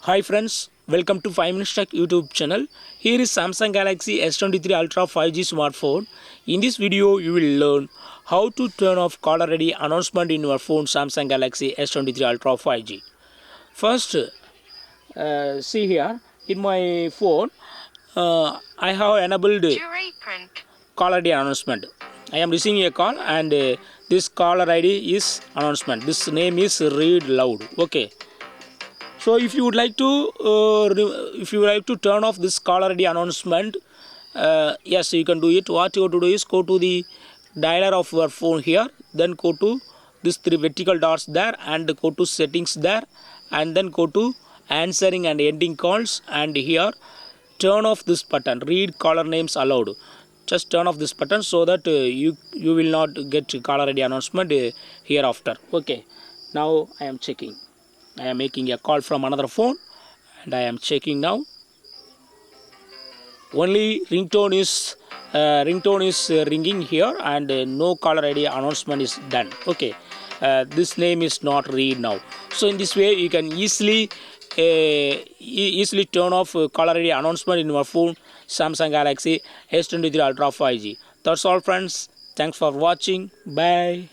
Hi friends, welcome to 5 Minutes Tech YouTube channel. Here is Samsung Galaxy S23 Ultra 5G smartphone. In this video, you will learn how to turn off caller ID announcement in your phone Samsung Galaxy S23 Ultra 5G. First, see here in my phone, I have enabled caller ID announcement. I am receiving a call and this caller ID is announcement. This name is read loud. Okay. So if you would like to turn off this caller ID announcement, yes, you can do it. What you have to do is go to the dialer of your phone here, then go to this three vertical dots there and go to settings there, and then go to answering and ending calls, and here turn off this button, read caller names allowed. Just turn off this button so that you will not get caller ID announcement hereafter. Okay, now I am checking. I am making a call from another phone and I am checking now. Only ringtone is ringing here and no caller ID announcement is done. Okay, this name is not read now. So in this way you can easily turn off caller ID announcement in your phone Samsung Galaxy S23 Ultra 5G. That's all friends. Thanks for watching. Bye.